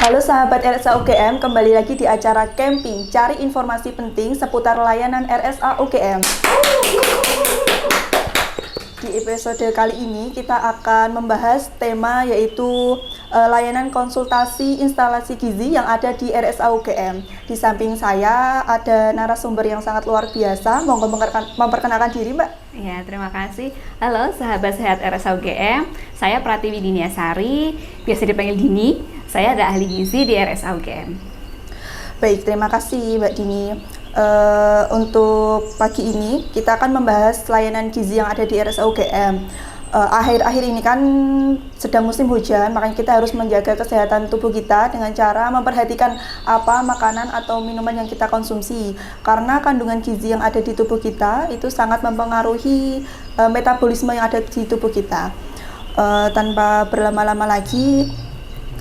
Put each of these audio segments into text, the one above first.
Halo sahabat RSA UGM, kembali lagi di acara camping, cari informasi penting seputar layanan RSA UGM. Di episode kali ini kita akan membahas tema yaitu layanan konsultasi instalasi gizi yang ada di RSA UGM. Di samping saya ada narasumber yang sangat luar biasa. Monggo memperkenalkan diri, Mbak. Ya, terima kasih. Halo sahabat sehat RSA UGM, saya Pratiwi Diniasari, biasa dipanggil Dini. Saya ada ahli gizi di RSA UGM. Baik, terima kasih Mbak Dini. Untuk pagi ini kita akan membahas layanan gizi yang ada di RSA UGM. Akhir-akhir ini kan sedang musim hujan, makanya kita harus menjaga kesehatan tubuh kita dengan cara memperhatikan apa makanan atau minuman yang kita konsumsi. Karena kandungan gizi yang ada di tubuh kita itu sangat mempengaruhi metabolisme yang ada di tubuh kita. Tanpa berlama-lama lagi,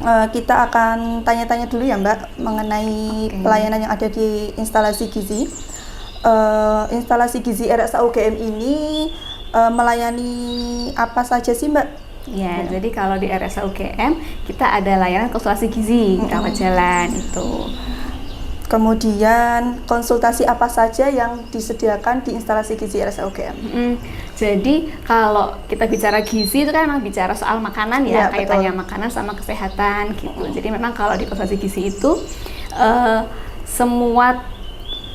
kita akan tanya-tanya dulu ya Mbak mengenai pelayanan yang ada di instalasi gizi. Instalasi gizi RSA UGM ini melayani apa saja sih Mbak? Ya, jadi kalau di RSA UGM kita ada layanan konsultasi gizi rawat jalan itu. Kemudian konsultasi apa saja yang disediakan di instalasi gizi RSA UGM? Jadi kalau kita bicara gizi itu kan memang bicara soal makanan ya, kaitannya betul. Makanan sama kesehatan gitu. Jadi memang kalau di konsultasi gizi itu semua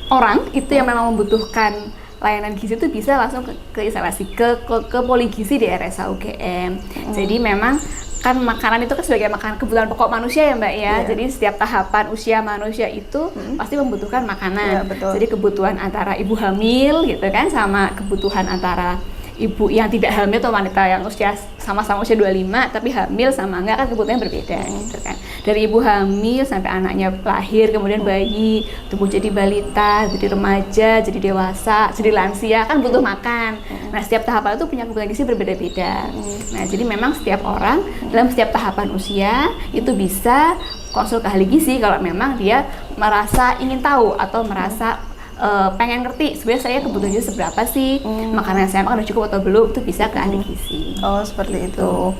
orang itu yang memang membutuhkan layanan gizi itu bisa langsung ke instalasi ke poligizi di RSA UGM. Jadi memang kan makanan itu kan sebagai makanan kebutuhan pokok manusia ya Mbak ya. Jadi setiap tahapan usia manusia itu pasti membutuhkan makanan. Jadi kebutuhan antara ibu hamil gitu kan sama kebutuhan antara ibu yang tidak hamil atau wanita yang usia sama-sama usia 25 tapi hamil sama enggak kan kebutuhannya berbeda gitu kan. Dari ibu hamil sampai anaknya lahir, kemudian bayi, tumbuh jadi balita, jadi remaja, jadi dewasa, jadi lansia kan butuh makan. Nah, setiap tahapan itu punya kebutuhan gizi berbeda-beda. Nah, jadi memang setiap orang dalam setiap tahapan usia itu bisa konsul ke ahli gizi kalau memang dia merasa ingin tahu atau merasa pengen ngerti sebenarnya saya kebutuhan gizi seberapa sih, makanan yang saya makan udah cukup atau belum, itu bisa ke ahli gizi. Oh, seperti itu.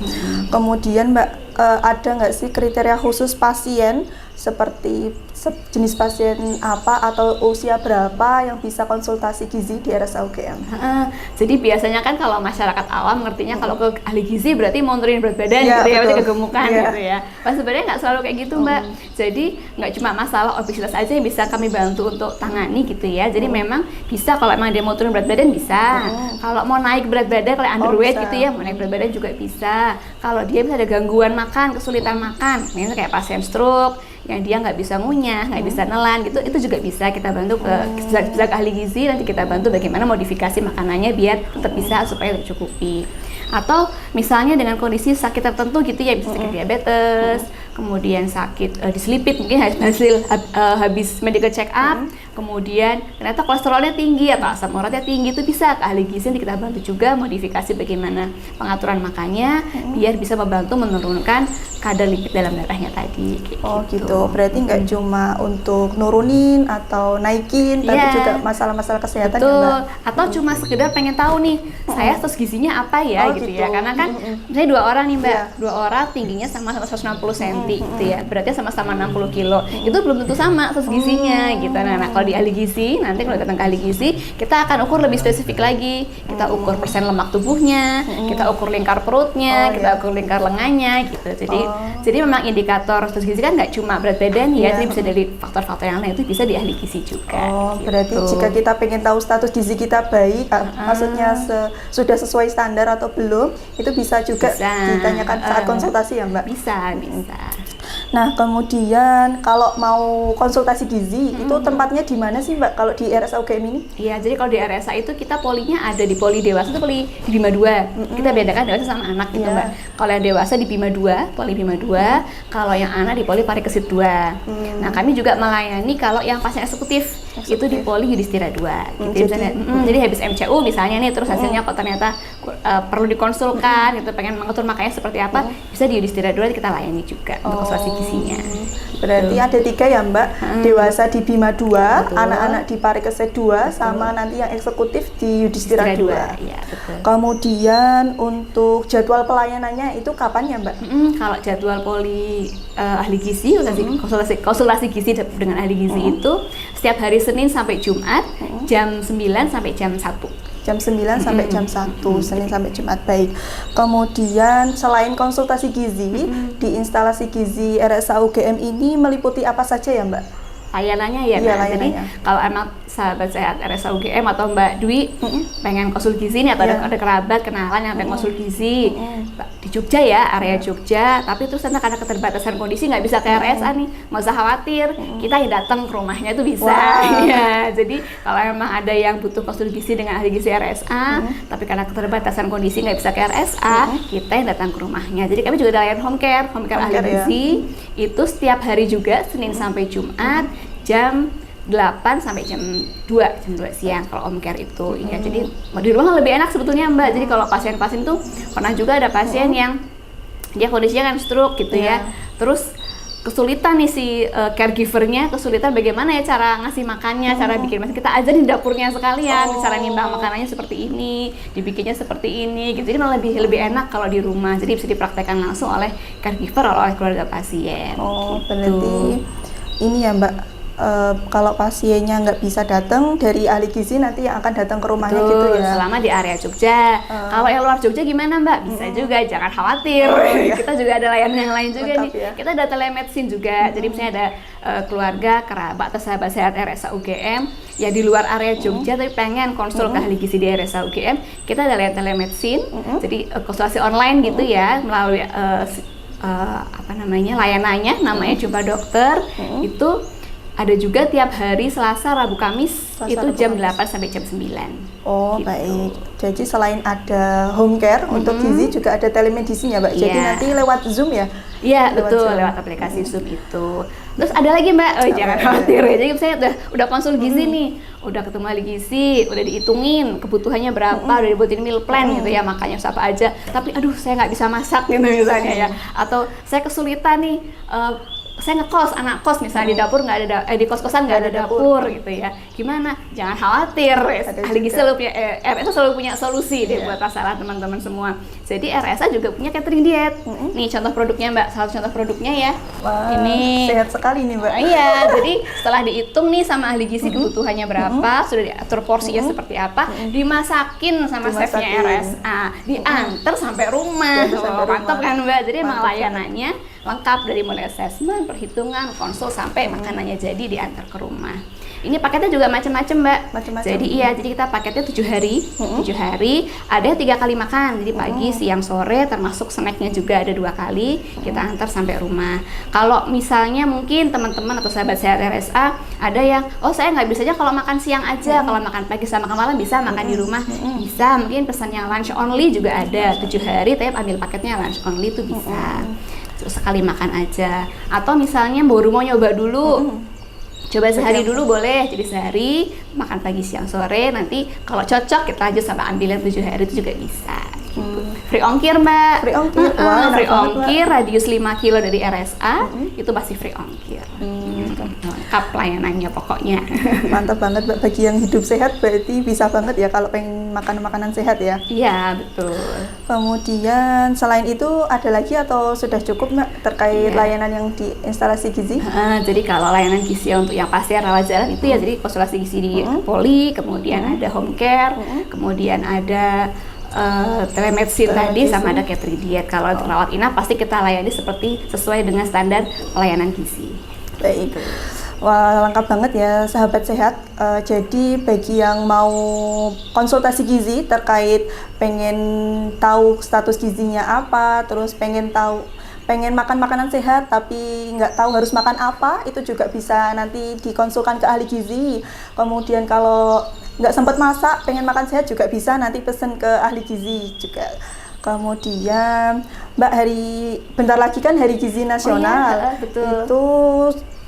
Kemudian Mbak, ada nggak sih kriteria khusus pasien seperti jenis pasien apa atau usia berapa yang bisa konsultasi gizi di RSA UGM? Jadi biasanya kan kalau masyarakat awam ngertinya kalau ke ahli gizi berarti mau nurunin berat badan gitu ya, berarti kegemukan gitu ya. Pas sebenarnya nggak selalu kayak gitu Mbak. Jadi nggak cuma masalah obesitas aja yang bisa kami bantu untuk tangani gitu ya. Jadi memang bisa kalau emang dia mau turun berat badan bisa. Kalau mau naik berat badan kayak underweight gitu ya, mau naik berat badan juga bisa. Kalau dia bisa ada gangguan makan, kesulitan makan, misalnya kayak pasien stroke yang dia nggak bisa ngunyah, nggak bisa nelan gitu, itu juga bisa kita bantu ke ahli gizi, nanti kita bantu bagaimana modifikasi makanannya biar tetap bisa supaya tercukupi. Atau misalnya dengan kondisi sakit tertentu gitu ya, bisa sakit diabetes, kemudian sakit dislipid, mungkin habis medical check up, kemudian ternyata kolesterolnya tinggi atau asam uratnya tinggi, itu bisa ke ahli gizi, nanti kita bantu juga modifikasi bagaimana pengaturan makannya biar bisa membantu menurunkan kadar lipid dalam darahnya tadi. Oh gitu, berarti nggak cuma untuk nurunin atau naikin, tapi juga masalah-masalah kesehatan. Betul. Ya Mbak? Atau cuma sekedar pengen tahu nih, saya status gizinya apa ya gitu ya, karena kan misalnya 2 orang nih Mbak, 2 orang tingginya sama-sama 160 cm gitu ya, berarti sama-sama 60 kilo, itu belum tentu sama status gizinya gitu. Nah kalau di ahli gizi, nanti kalau datang ke ahli gizi, kita akan ukur lebih spesifik lagi, kita ukur persen lemak tubuhnya, kita ukur lingkar perutnya, kita ukur lingkar lengannya gitu. Jadi memang indikator status gizi kan nggak cuma berat badan ya, jadi bisa dari faktor-faktor yang lain, itu bisa di ahli gizi juga. Gitu. Berarti jika kita pengen tahu status gizi kita baik, maksudnya sudah sesuai standar atau belum, itu bisa juga ditanyakan saat konsultasi ya Mbak? Bisa. Nah, kemudian kalau mau konsultasi gizi, itu tempatnya di mana sih Mbak kalau di RSA UGM ini? Iya, jadi kalau di RSA itu kita polinya ada di poli dewasa itu poli di Bima 2. Kita bedakan dewasa sama anak gitu Mbak. Kalau yang dewasa di Bima 2, poli Bima 2, kalau yang anak di poli Parikesit 2. Nah, kami juga melayani kalau yang pasien eksekutif. itu di Poli Yudhistira 2 gitu. Jadi habis MCU misalnya nih, terus hasilnya kok ternyata perlu dikonsulkan gitu, pengen mengatur makanya seperti apa, bisa di Yudhistira 2 kita layani juga untuk konsultasi gizinya. Berarti ada 3 ya Mbak, dewasa di Bima 2, anak-anak di Parikesit 2, sama nanti yang eksekutif di Yudhistira 2. Ya, betul. Kemudian untuk jadwal pelayanannya itu kapan ya Mbak? Kalau jadwal Poli ahli gizi, konsultasi gizi dengan ahli gizi itu setiap hari Senin sampai Jumat jam 9 sampai jam 1. Jam 9 sampai jam 1, Senin sampai Jumat, baik. Kemudian selain konsultasi gizi, di instalasi gizi RSA UGM ini meliputi apa saja ya Mbak? Layanannya ya, iya, Mbak. Jadi kalau emang sahabat sehat RSA UGM atau Mbak Dwi pengen konsul gizi nih, atau ada kerabat, kenalan yang pengen konsul gizi di Jogja ya, area Jogja, tapi terus karena keterbatasan kondisi nggak bisa ke RSA nih, nggak usah khawatir, kita yang datang ke rumahnya itu bisa. Ya, jadi kalau emang ada yang butuh konsul gizi dengan ahli gizi RSA, tapi karena keterbatasan kondisi nggak bisa ke RSA, kita yang datang ke rumahnya. Jadi kami juga ada layanan home care ahli gizi, itu setiap hari juga Senin sampai Jumat jam 8 sampai jam 2 siang kalau home care itu. Ya, jadi di rumah lebih enak sebetulnya Mbak. Jadi kalau pasien-pasien tuh pernah juga ada pasien yang dia kondisinya kan stroke gitu ya. Terus kesulitan nih si caregivernya, kesulitan bagaimana ya cara ngasih makannya, cara bikin makan. Kita ajarin di dapurnya sekalian, cara nimbang makanannya seperti ini, dibikinnya seperti ini gitu. Jadi malah lebih enak kalau di rumah. Jadi bisa dipraktekkan langsung oleh caregiver atau oleh keluarga pasien. Berarti ini ya Mbak, kalau pasiennya nggak bisa datang, dari ahli gizi nanti yang akan datang ke rumahnya gitu ya. Selama di area Jogja. Kalau yang luar Jogja gimana Mbak? Bisa juga, jangan khawatir. Kita juga ada layanan yang lain juga nih. Ya. Kita ada telemedicine juga. Jadi misalnya ada keluarga, kerabat atau sahabat sehat RSA UGM ya di luar area Jogja tapi pengen konsul ke ahli gizi di RSA UGM, kita ada layanan telemedicine. Jadi konsultasi online gitu ya, melalui layanannya namanya Jumpa Dokter. Itu ada juga tiap hari Selasa, Rabu, Kamis, itu jam 8 sampai jam 9. Gitu. Baik. Jadi selain ada home care untuk gizi juga ada telemedicine ya Mbak. Jadi nanti lewat Zoom ya? Iya, betul, lewat aplikasi Zoom itu. Terus ada lagi Mbak, jangan khawatir ya. Jadi misalnya udah konsul gizi nih, udah ketemu ahli gizi, udah dihitungin kebutuhannya berapa, udah dibuatin meal plan gitu ya, makannya apa aja. Tapi aduh saya nggak bisa masak gitu misalnya ya. Atau saya kesulitan nih, saya ngekos, anak kos misalnya di dapur nggak ada, di kos-kosan nggak ada dapur gitu ya. Gimana? Jangan khawatir, ahli gizi selalu punya, RSA selalu punya solusi deh buat masalah teman-teman semua. Jadi RSA juga punya catering diet. Nih contoh produknya Mbak, salah satu contoh produknya ya. Wah, ini sehat sekali nih Mbak. Iya, jadi setelah dihitung nih sama ahli gizi kebutuhannya berapa, sudah diatur porsinya seperti apa, dimasakin sama chefnya RSA, diantar sampai rumah. Mantap kan Mbak? Jadi emang layanannya lengkap dari mulai assessment, perhitungan, konsul sampai makanannya jadi diantar ke rumah. Ini paketnya juga macam-macam Mbak. Jadi jadi kita paketnya 7 hari. 7 hari, ada 3 kali makan. Jadi pagi, siang, sore, termasuk snacknya juga ada 2 kali. Kita antar sampai rumah. Kalau misalnya mungkin teman-teman atau sahabat sehat RSA ada yang, saya nggak bisanya kalau makan siang aja, kalau makan pagi sama makan malam bisa, makan di rumah bisa. Mungkin pesan yang lunch only juga ada 7 hari, tapi ambil paketnya lunch only itu bisa. Terus sekali makan aja. Atau misalnya baru mau nyoba dulu, coba sehari dulu boleh, jadi sehari makan pagi siang sore, nanti kalau cocok kita lanjut sampai ambil yang 7 hari itu juga bisa gitu. Free ongkir Mbak. Free ongkir? Free ongkir, radius 5 kilo dari RSA itu pasti free ongkir. Lengkap layanannya pokoknya. Mantap banget Mbak, bagi yang hidup sehat berarti bisa banget ya kalau pengen makan makanan sehat ya. Iya, betul. Kemudian selain itu ada lagi atau sudah cukup Mbak terkait layanan yang di instalasi gizi? Jadi kalau layanan gizi untuk yang pasien rawat jalan itu ya jadi konsultasi gizi di Poli, kemudian ada home care, kemudian ada telemedicine tadi, sama ada catering diet. Kalau untuk rawat inap pasti kita layani sesuai dengan standar pelayanan gizi. Baik. Wah, lengkap banget ya sahabat sehat. Jadi bagi yang mau konsultasi gizi terkait pengen tahu status gizinya apa, terus pengen makan makanan sehat tapi nggak tahu harus makan apa, itu juga bisa nanti dikonsulkan ke ahli gizi. Kemudian kalau nggak sempat masak, pengen makan sehat juga bisa nanti pesen ke ahli gizi juga. Kemudian Mbak, bentar lagi kan Hari Gizi Nasional. Oh iya, betul. Itu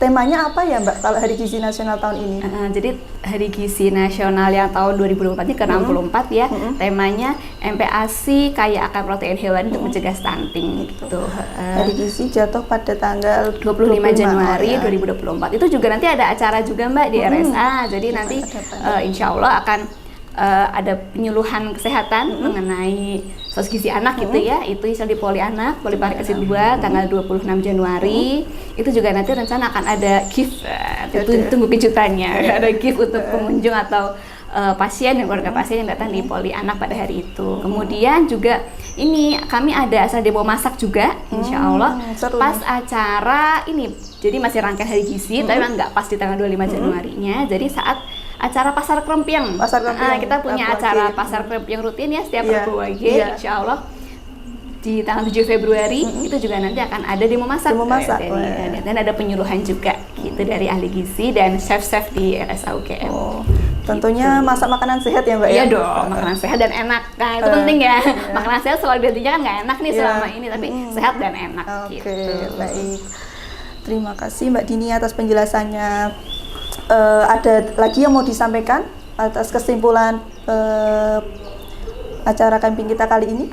temanya apa ya Mbak kalau Hari Gizi Nasional tahun ini? Jadi Hari Gizi Nasional yang tahun 2024 ini ke-64 ya, temanya MPASI kaya akan protein hewan untuk mencegah stunting gitu. Hari Gizi jatuh pada tanggal 25 Januari 2024. Itu juga nanti ada acara juga Mbak di RSA. Jadi nanti insya Allah akan ada penyuluhan kesehatan mengenai sos gizi anak gitu ya. Itu istilah di Poli Anak, Poli Parikasi 2 tanggal 26 Januari. Itu juga nanti rencana akan ada gift. Tunggu kejutannya. Ada gift untuk pengunjung atau pasien dan keluarga pasien yang datang di Poli Anak pada hari itu. Kemudian juga ini kami ada acara demo masak juga, insya Allah pas acara ini. Jadi masih rangkaian Hari Gizi, tapi memang nggak pas di tanggal 25 Januarinya. Jadi saat acara Pasar Krempiang. Kita punya acara Pasar Krempiang rutin ya setiap Rabu pagi, insya Allah di tanggal 7 Februari itu juga nanti akan ada demo masak, dan ada penyuluhan juga gitu dari ahli gizi dan chef-chef di RSA UGM. Tentunya masak makanan sehat ya Mbak ya? Iya dong, makanan sehat dan enak. Nah itu penting ya. Makanan sehat selalu identiknya kan nggak enak nih selama ini, tapi sehat dan enak gitu. Baik. Terima kasih Mbak Dini atas penjelasannya. Ada lagi yang mau disampaikan atas kesimpulan acara camping kita kali ini?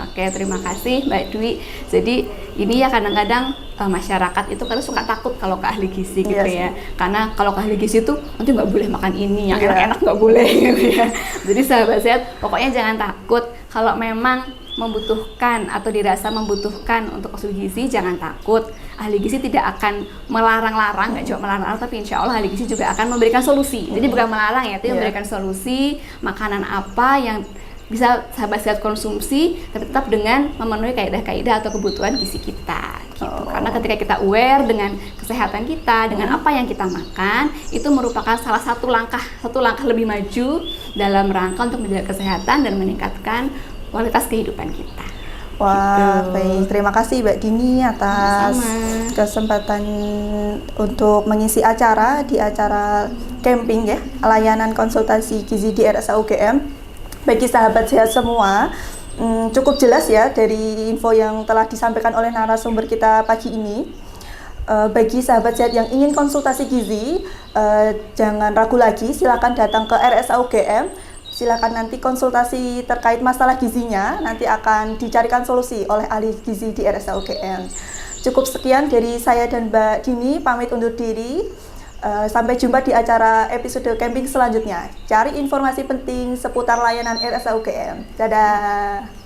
Oke, terima kasih Mbak Dwi. Jadi ini ya kadang-kadang masyarakat itu kan suka takut kalau ke ahli gizi gitu ya. Karena kalau ke ahli gizi itu nanti nggak boleh makan ini, yang enak-enak nggak boleh gitu ya. Jadi sahabat sehat, pokoknya jangan takut kalau memang membutuhkan atau dirasa membutuhkan untuk ahli gizi, jangan takut. Ahli gizi tidak akan melarang-larang, nggak cuma melarang-larang, tapi insya Allah ahli gizi juga akan memberikan solusi. Jadi bukan melarang ya, tapi memberikan solusi makanan apa yang bisa sahabat sehat konsumsi, tapi tetap dengan memenuhi kaidah-kaidah atau kebutuhan gizi kita gitu. Karena ketika kita aware dengan kesehatan kita, dengan apa yang kita makan, itu merupakan salah satu langkah lebih maju dalam rangka untuk menjaga kesehatan dan meningkatkan kualitas kehidupan kita. Wah, baik. Terima kasih Mbak Dini atas kesempatan untuk mengisi acara di acara camping ya, layanan konsultasi gizi di RSA UGM. Bagi sahabat sehat semua, cukup jelas ya dari info yang telah disampaikan oleh narasumber kita pagi ini. Bagi sahabat sehat yang ingin konsultasi gizi, jangan ragu lagi, silakan datang ke RSA UGM. Silakan nanti konsultasi terkait masalah gizinya, nanti akan dicarikan solusi oleh ahli gizi di RSA UGM. Cukup sekian dari saya dan Mbak Dini, pamit undur diri. Sampai jumpa di acara episode camping selanjutnya. Cari informasi penting seputar layanan RSA UGM. Dadah.